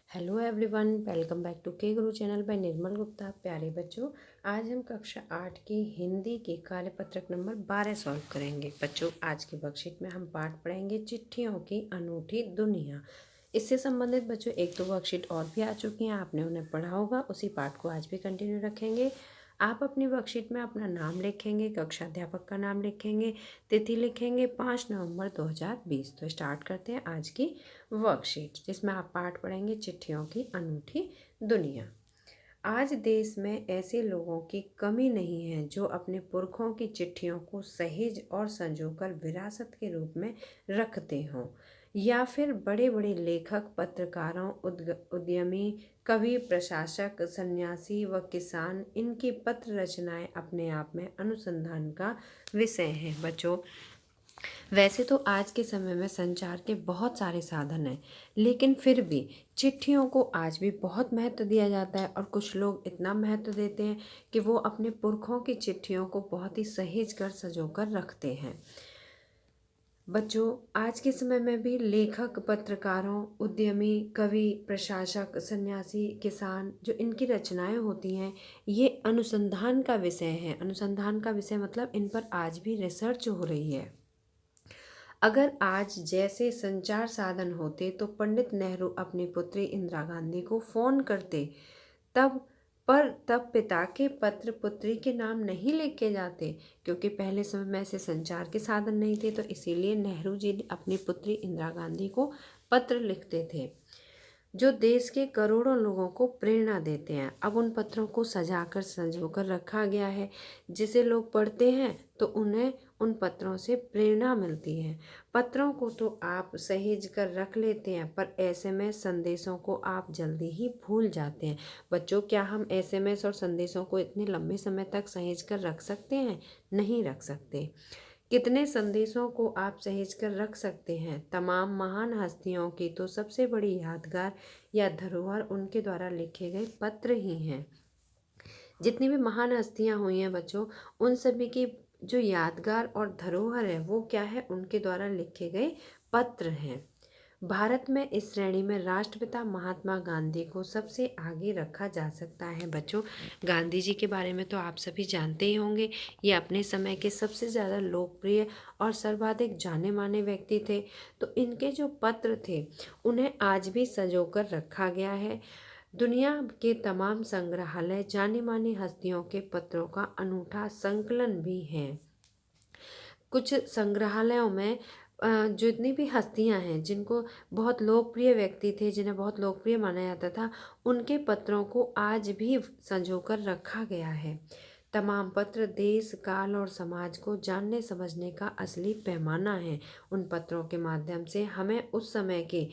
Hello everyone, welcome back to K Guru channel bye निर्मल गुप्ता। प्यारे बच्चों, आज हम कक्षा 8 की हिंदी के कार्यपत्रक नंबर 12 सॉल्व करेंगे। बच्चों, आज की वर्कशीट में हम पाठ पढ़ेंगे चिट्ठियों की अनूठी दुनिया। इससे संबंधित बच्चों एक दो वर्कशीट और भी आ चुकी हैं, आपने उन्हें पढ़ा होगा। उसी पाठ को आज भी कंटिन्यू रखेंगे। आप अपनी वर्कशीट में अपना नाम लिखेंगे, कक्षा अध्यापक का नाम लिखेंगे, तिथि लिखेंगे 5 नवंबर 2020। तो स्टार्ट करते हैं आज की वर्कशीट, जिसमें आप पाठ पढ़ेंगे चिट्ठियों की अनूठी दुनिया। आज देश में ऐसे लोगों की कमी नहीं है जो अपने पुरखों की चिट्ठियों को सहेज और संजोकर विरासत के रूप में रखते हों, या फिर बड़े बड़े लेखक, पत्रकारों, उद्यमी, कवि, प्रशासक, सन्यासी व किसान, इनकी पत्र रचनाएं अपने आप में अनुसंधान का विषय हैं। बच्चों, वैसे तो आज के समय में संचार के बहुत सारे साधन हैं, लेकिन फिर भी चिट्ठियों को आज भी बहुत महत्व दिया जाता है। और कुछ लोग इतना महत्व देते हैं कि वो अपने पुरखों की चिट्ठियों को बहुत ही सहेज कर संजोकर रखते हैं। बच्चों, आज के समय में भी लेखक, पत्रकारों, उद्यमी, कवि, प्रशासक, सन्यासी, किसान, जो इनकी रचनाएं होती हैं, ये अनुसंधान का विषय है। अनुसंधान का विषय मतलब इन पर आज भी रिसर्च हो रही है। अगर आज जैसे संचार साधन होते तो पंडित नेहरू अपनी पुत्री इंदिरा गांधी को फोन करते, तब पिता के पत्र पुत्री के नाम नहीं लिखे जाते, क्योंकि पहले समय में ऐसे संचार के साधन नहीं थे। तो इसीलिए नेहरू जी अपनी पुत्री इंदिरा गांधी को पत्र लिखते थे, जो देश के करोड़ों लोगों को प्रेरणा देते हैं। अब उन पत्रों को सजाकर संजोकर रखा गया है, जिसे लोग पढ़ते हैं तो उन्हें उन पत्रों से प्रेरणा मिलती है। पत्रों को तो आप सहेज कर रख लेते हैं, पर एसएमएस संदेशों को आप जल्दी ही भूल जाते हैं। बच्चों, क्या हम एसएमएस और संदेशों को इतने लंबे समय तक सहेज कर रख सकते हैं? नहीं रख सकते। कितने संदेशों को आप सहेज कर रख सकते हैं? तमाम महान हस्तियों की तो सबसे बड़ी यादगार या धरोहर उनके द्वारा लिखे गए पत्र ही हैं। जितनी भी महान हस्तियां हुई हैं बच्चों, उन सभी की जो यादगार और धरोहर है वो क्या है? उनके द्वारा लिखे गए पत्र हैं। भारत में इस श्रेणी में राष्ट्रपिता महात्मा गांधी को सबसे आगे रखा जा सकता है। बच्चों, गांधी जी के बारे में तो आप सभी जानते ही होंगे। ये अपने समय के सबसे ज़्यादा लोकप्रिय और सर्वाधिक जाने माने व्यक्ति थे। तो इनके जो पत्र थे उन्हें आज भी संजोकर रखा गया है। दुनिया के तमाम संग्रहालय जानी मानी हस्तियों के पत्रों का अनूठा संकलन भी है। कुछ संग्रहालयों में जितनी भी हस्तियां हैं, जिनको बहुत लोकप्रिय व्यक्ति थे, जिन्हें बहुत लोकप्रिय माना जाता था, उनके पत्रों को आज भी संजोकर रखा गया है। तमाम पत्र देश, काल और समाज को जानने समझने का असली पैमाना है। उन पत्रों के माध्यम से हमें उस समय के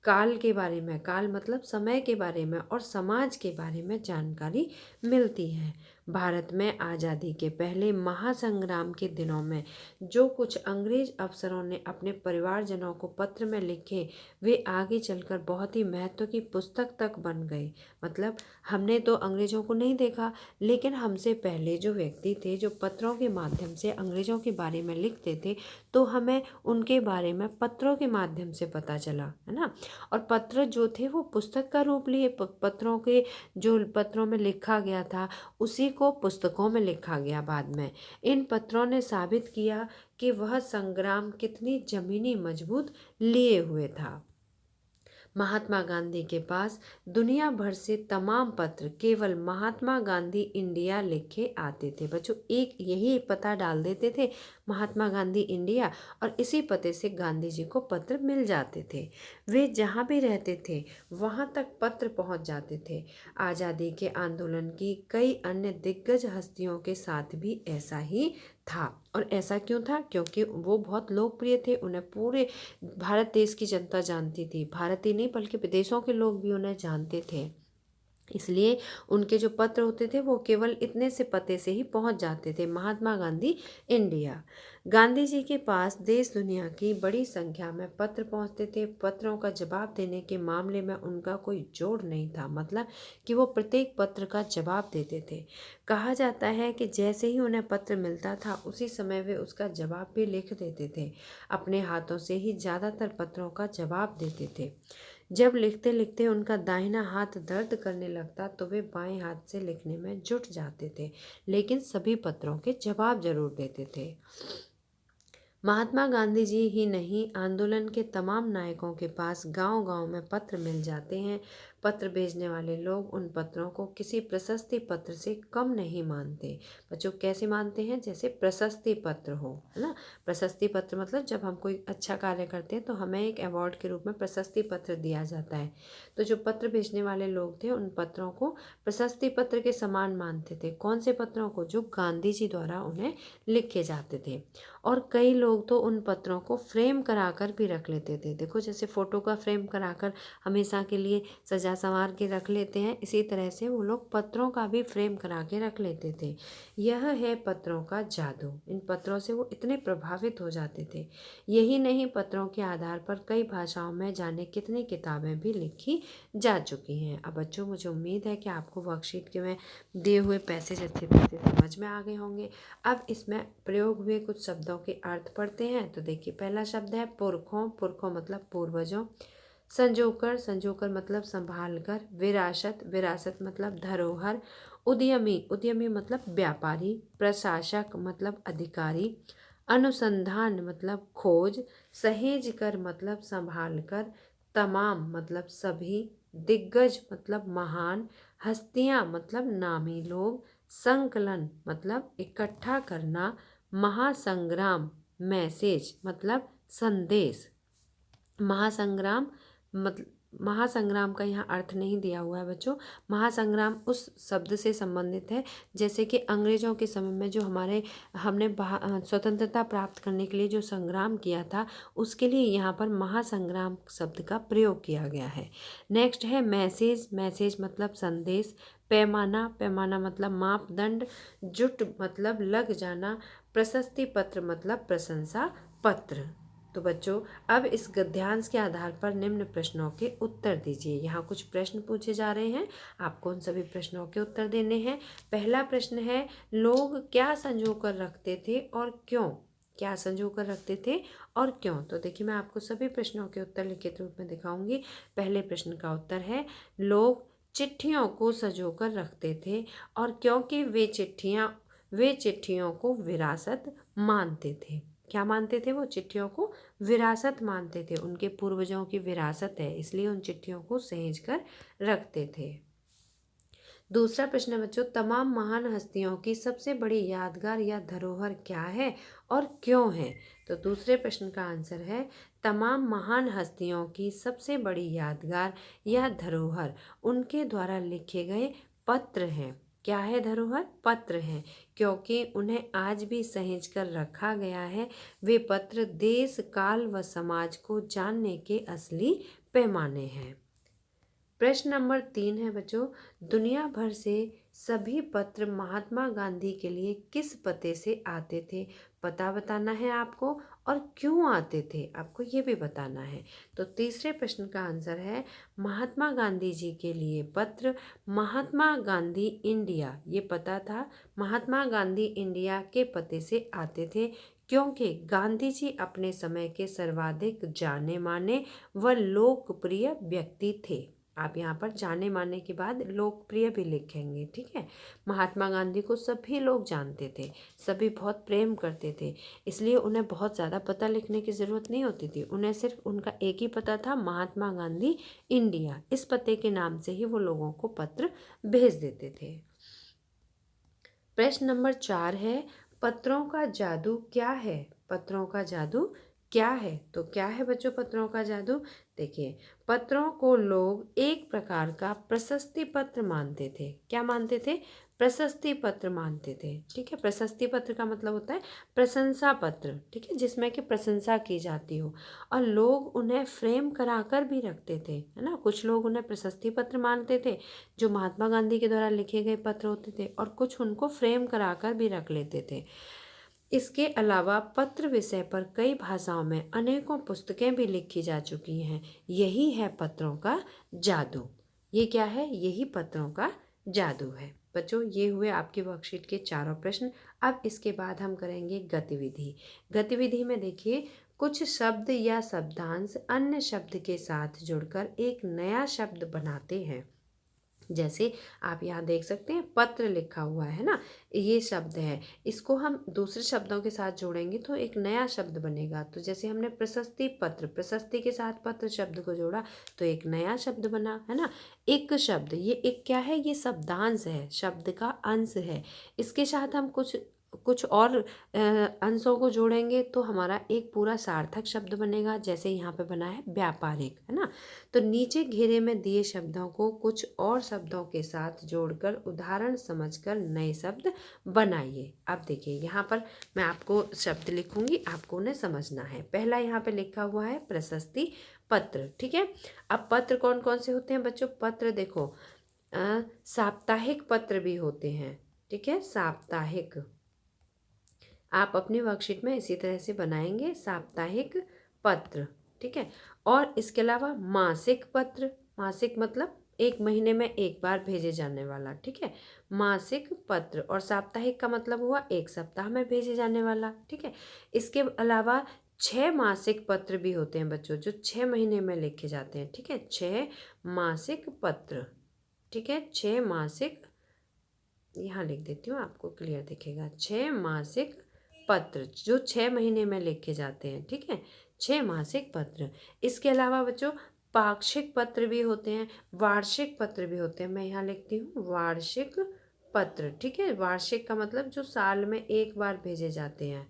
काल के बारे में, काल मतलब समय के बारे में, और समाज के बारे में जानकारी मिलती है। भारत में आज़ादी के पहले महासंग्राम के दिनों में जो कुछ अंग्रेज अफसरों ने अपने परिवारजनों को पत्र में लिखे, वे आगे चलकर बहुत ही महत्व की पुस्तक तक बन गए। मतलब हमने तो अंग्रेजों को नहीं देखा, लेकिन हमसे पहले जो व्यक्ति थे, जो पत्रों के माध्यम से अंग्रेजों के बारे में लिखते थे, तो हमें उनके बारे में पत्रों के माध्यम से पता चला, है ना। और पत्र जो थे वो पुस्तक का रूप लिए। पत्रों के जो पत्रों में लिखा गया था उसी को पुस्तकों में लिखा गया बाद में। इन पत्रों ने साबित किया कि वह संग्राम कितनी जमीनी मजबूत लिए हुए था। महात्मा गांधी के पास दुनिया भर से तमाम पत्र केवल महात्मा गांधी इंडिया लिखे आते थे। बच्चों, एक यही पता डाल देते थे, महात्मा गांधी इंडिया, और इसी पते से गांधी जी को पत्र मिल जाते थे। वे जहाँ भी रहते थे वहाँ तक पत्र पहुँच जाते थे। आज़ादी के आंदोलन की कई अन्य दिग्गज हस्तियों के साथ भी ऐसा ही था। और ऐसा क्यों था? क्योंकि वो बहुत लोकप्रिय थे, उन्हें पूरे भारत देश की जनता जानती थी। भारत ही नहीं बल्कि विदेशों के लोग भी उन्हें जानते थे। इसलिए उनके जो पत्र होते थे वो केवल इतने से पते से ही पहुंच जाते थे, महात्मा गांधी इंडिया। गांधी जी के पास देश दुनिया की बड़ी संख्या में पत्र पहुंचते थे। पत्रों का जवाब देने के मामले में उनका कोई जोड़ नहीं था, मतलब कि वो प्रत्येक पत्र का जवाब देते थे। कहा जाता है कि जैसे ही उन्हें पत्र मिलता था उसी समय वे उसका जवाब भी लिख देते थे। अपने हाथों से ही ज़्यादातर पत्रों का जवाब देते थे। जब लिखते लिखते उनका दाहिना हाथ दर्द करने लगता तो वे बाएं हाथ से लिखने में जुट जाते थे, लेकिन सभी पत्रों के जवाब जरूर देते थे। महात्मा गांधी जी ही नहीं, आंदोलन के तमाम नायकों के पास गांव-गांव में पत्र मिल जाते हैं। पत्र भेजने वाले लोग उन पत्रों को किसी प्रशस्ति पत्र से कम नहीं मानते। बच्चों कैसे मानते हैं? जैसे प्रशस्ति पत्र हो, है ना। प्रशस्ति पत्र मतलब जब हम कोई अच्छा कार्य करते हैं तो हमें एक अवार्ड के रूप में प्रशस्ति पत्र दिया जाता है। तो जो पत्र भेजने वाले लोग थे उन पत्रों को प्रशस्ति पत्र के समान मानते थे। कौन से पत्रों को? जो गांधी जी द्वारा उन्हें लिखे जाते थे। और कई लोग तो उन पत्रों को फ्रेम कराकर भी रख लेते थे। देखो जैसे फ़ोटो का फ्रेम कराकर हमेशा के लिए सजा संवार के रख लेते हैं, इसी तरह से वो लोग पत्रों का भी फ्रेम करा के रख लेते थे। यह है पत्रों का जादू। इन पत्रों से वो इतने प्रभावित हो जाते थे। यही नहीं, पत्रों के आधार पर कई भाषाओं में जाने कितनी किताबें भी लिखी जा चुकी हैं। अब बच्चों मुझे उम्मीद है कि आपको वर्कशीट के में दिए हुए पैसेज अच्छी तरह से समझ में आ गए होंगे। अब इसमें प्रयोग हुए कुछ शब्दों के अर्थ पढ़ते हैं। तो देखिए पहला शब्द है पुरखों। पुरखों मतलब पूर्वजों। संजोकर। संजोकर मतलब संभाल कर। विरासत। विरासत मतलब धरोहर। उद्यमी। उद्यमी मतलब व्यापारी। प्रशासक मतलब अधिकारी। अनुसंधान मतलब खोज। सहेज कर मतलब संभाल कर। तमाम मतलब सभी। दिग्गज मतलब महान। हस्तियां मतलब नामी लोग। संकलन मतलब इकट्ठा करना। महासंग्राम मैसेज मतलब संदेश। महासंग्राम मतलब महासंग्राम का यहाँ अर्थ नहीं दिया हुआ है बच्चों। महासंग्राम उस शब्द से संबंधित है जैसे कि अंग्रेजों के समय में जो हमने स्वतंत्रता प्राप्त करने के लिए जो संग्राम किया था, उसके लिए यहाँ पर महासंग्राम शब्द का प्रयोग किया गया है। नेक्स्ट है मैसेज। मैसेज मतलब संदेश। पैमाना। पैमाना मतलब मापदंड। जुट मतलब लग जाना। प्रशस्ति पत्र मतलब प्रशंसा पत्र। तो बच्चों अब इस गद्यांश के आधार पर निम्न प्रश्नों के उत्तर दीजिए। यहाँ कुछ प्रश्न पूछे जा रहे हैं, आपको उन सभी प्रश्नों के उत्तर देने हैं। पहला प्रश्न है, लोग क्या संजो कर रखते थे और क्यों? क्या संजो कर रखते थे और क्यों? तो देखिए मैं आपको सभी प्रश्नों के उत्तर लिखित रूप में दिखाऊंगी। पहले प्रश्न का उत्तर है, लोग चिट्ठियों को संजो कर रखते थे और क्योंकि वे चिट्ठियों को विरासत मानते थे। क्या मानते थे? वो चिट्ठियों को विरासत मानते थे। उनके पूर्वजों की विरासत है, इसलिए उन चिट्ठियों को सहेज कर रखते थे। दूसरा प्रश्न है बच्चों, तमाम महान हस्तियों की सबसे बड़ी यादगार या धरोहर क्या है और क्यों है? तो दूसरे प्रश्न का आंसर है, तमाम महान हस्तियों की सबसे बड़ी यादगार या धरोहर उनके द्वारा लिखे गए पत्र हैं। क्या है धरोहर? पत्र हैं, क्योंकि उन्हें आज भी सहेज कर रखा गया है। वे पत्र देश, काल व समाज को जानने के असली पैमाने हैं। प्रश्न नंबर 3 है बच्चों, दुनिया भर से सभी पत्र महात्मा गांधी के लिए किस पते से आते थे? पता बताना है आपको और क्यों आते थे, आपको ये भी बताना है। तो तीसरे प्रश्न का आंसर है, महात्मा गांधी जी के लिए पत्र महात्मा गांधी इंडिया, ये पता था, महात्मा गांधी इंडिया के पते से आते थे क्योंकि गांधी जी अपने समय के सर्वाधिक जाने माने व लोकप्रिय व्यक्ति थे। आप यहाँ पर जाने माने के बाद लोकप्रिय भी लिखेंगे, ठीक है। महात्मा गांधी को सभी लोग जानते थे, सभी बहुत प्रेम करते थे, इसलिए उन्हें बहुत ज़्यादा पता लिखने की ज़रूरत नहीं होती थी। उन्हें सिर्फ उनका एक ही पता था, महात्मा गांधी इंडिया। इस पते के नाम से ही वो लोगों को पत्र भेज देते थे। प्रश्न नंबर 4 है, पत्रों का जादू क्या है? पत्रों का जादू क्या है? तो क्या है बच्चों पत्रों का जादू? देखिए, पत्रों को लोग एक प्रकार का प्रशस्ति पत्र मानते थे। क्या मानते थे? प्रशस्ति पत्र मानते थे, ठीक है। प्रशस्ति पत्र का मतलब होता है प्रशंसा पत्र, ठीक है, जिसमें कि प्रशंसा की जाती हो, और लोग उन्हें फ्रेम कराकर भी रखते थे, है ना। कुछ लोग उन्हें प्रशस्ति पत्र मानते थे जो महात्मा गांधी के द्वारा लिखे गए पत्र होते थे, और कुछ उनको फ्रेम कराकर भी रख लेते थे। इसके अलावा पत्र विषय पर कई भाषाओं में अनेकों पुस्तकें भी लिखी जा चुकी हैं। यही है पत्रों का जादू। ये क्या है? यही पत्रों का जादू है। बच्चों ये हुए आपकी वर्कशीट के चारों प्रश्न। अब इसके बाद हम करेंगे गतिविधि। गतिविधि में देखिए, कुछ शब्द या शब्दांश अन्य शब्द के साथ जुड़कर एक नया शब्द बनाते हैं। जैसे आप यहाँ देख सकते हैं पत्र लिखा हुआ है ना, ये शब्द है, इसको हम दूसरे शब्दों के साथ जोड़ेंगे तो एक नया शब्द बनेगा। तो जैसे हमने प्रशस्ति पत्र, प्रशस्ति के साथ पत्र शब्द को जोड़ा तो एक नया शब्द बना, है ना। एक शब्द, ये एक क्या है, ये शब्दांश है, शब्द का अंश है। इसके साथ हम कुछ और अंशों को जोड़ेंगे तो हमारा एक पूरा सार्थक शब्द बनेगा। जैसे यहाँ पे बना है व्यापारिक, है ना। तो नीचे घेरे में दिए शब्दों को कुछ और शब्दों के साथ जोड़कर उदाहरण समझकर नए शब्द बनाइए। अब देखिए यहाँ पर मैं आपको शब्द लिखूंगी, आपको उन्हें समझना है। पहला यहाँ पे लिखा हुआ है प्रशस्ति पत्र, ठीक है। अब पत्र कौन कौन से होते हैं बच्चों? पत्र देखो, साप्ताहिक पत्र भी होते हैं, ठीक है, साप्ताहिक। आप अपनी वर्कशीट में इसी तरह से बनाएंगे, साप्ताहिक पत्र, ठीक है। और इसके अलावा मासिक पत्र, मासिक मतलब एक महीने में एक बार भेजे जाने वाला, ठीक है, मासिक पत्र। और साप्ताहिक का मतलब हुआ एक सप्ताह में भेजे जाने वाला, ठीक है। इसके अलावा 6 मासिक पत्र भी होते हैं बच्चों, जो 6 महीने में लिखे जाते हैं, ठीक है, 6 मासिक पत्र, ठीक है, 6 मासिक, यहाँ लिख देती हूँ आपको क्लियर दिखेगा, 6 मासिक पत्र जो 6 महीने में लिखे जाते हैं, ठीक है, 6 मासिक पत्र। इसके अलावा बच्चों पाक्षिक पत्र भी होते हैं, वार्षिक पत्र भी होते हैं। मैं यहाँ लिखती हूँ वार्षिक पत्र, ठीक है। वार्षिक का मतलब जो साल में एक बार भेजे जाते हैं,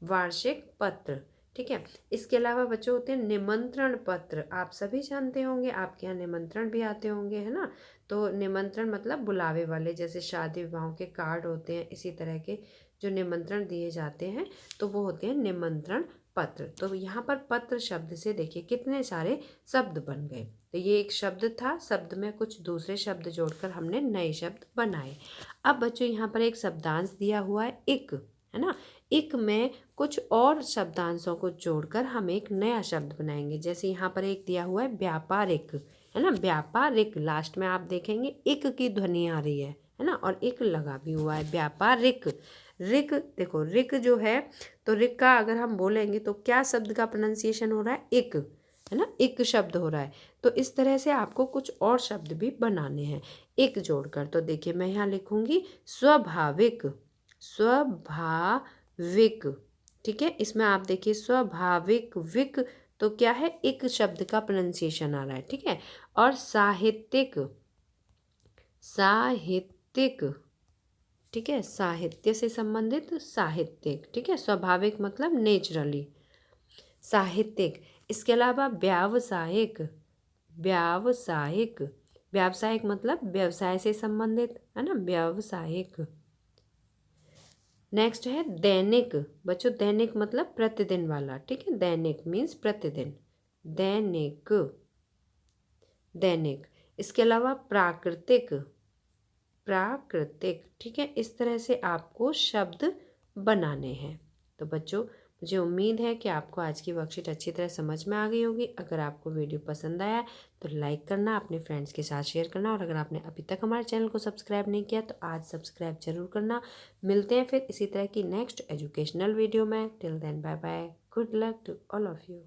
वार्षिक पत्र, ठीक है। इसके अलावा बच्चों होते हैं निमंत्रण पत्र, आप सभी जानते होंगे, आपके यहाँ निमंत्रण भी आते होंगे, है ना। तो निमंत्रण मतलब बुलावे वाले, जैसे शादी विवाहों के कार्ड होते हैं, इसी तरह के जो निमंत्रण दिए जाते हैं तो वो होते हैं निमंत्रण पत्र। तो यहाँ पर पत्र शब्द से देखिए कितने सारे शब्द बन गए। तो ये एक शब्द था, शब्द में कुछ दूसरे शब्द जोड़कर हमने नए शब्द बनाए। अब बच्चों यहाँ पर एक शब्दांश दिया हुआ है इक, है ना। इक में कुछ और शब्दांशों को जोड़कर हम एक नया शब्द बनाएंगे। जैसे यहाँ पर एक दिया हुआ है व्यापारिक, है ना, व्यापारिक, लास्ट में आप देखेंगे इक की ध्वनि आ रही है ना, और इक लगा भी हुआ है, व्यापारिक। रिक, देखो रिक जो है, तो रिक का अगर हम बोलेंगे तो क्या शब्द का प्रोनाउंसिएशन हो रहा है? इक, है ना, इक शब्द हो रहा है। तो इस तरह से आपको कुछ और शब्द भी बनाने हैं एक जोड़कर। तो देखिए मैं यहाँ लिखूंगी स्वाभाविक, स्वाभाविक, ठीक है। इसमें आप देखिए स्वाभाविक, विक, तो क्या है, एक शब्द का प्रोनाउंसिएशन आ रहा है, ठीक है। और साहित्यिक, साहित्यिक, ठीक है, साहित्य से संबंधित साहित्यिक, ठीक है। स्वाभाविक मतलब नेचुरली, साहित्यिक। इसके अलावा व्यावसायिक, व्यावसायिक, व्यावसायिक मतलब व्यवसाय से संबंधित, है ना, व्यावसायिक। नेक्स्ट है दैनिक, बच्चों दैनिक मतलब प्रतिदिन वाला, ठीक है, दैनिक मीन्स प्रतिदिन, दैनिक, दैनिक। इसके अलावा प्राकृतिक, प्राकृतिक, ठीक है। इस तरह से आपको शब्द बनाने हैं। तो बच्चों मुझे उम्मीद है कि आपको आज की वर्कशीट अच्छी तरह समझ में आ गई होगी। अगर आपको वीडियो पसंद आया तो लाइक करना, अपने फ्रेंड्स के साथ शेयर करना, और अगर आपने अभी तक हमारे चैनल को सब्सक्राइब नहीं किया तो आज सब्सक्राइब जरूर करना। मिलते हैं फिर इसी तरह की नेक्स्ट एजुकेशनल वीडियो में। Till then bye bye, good luck to all of you.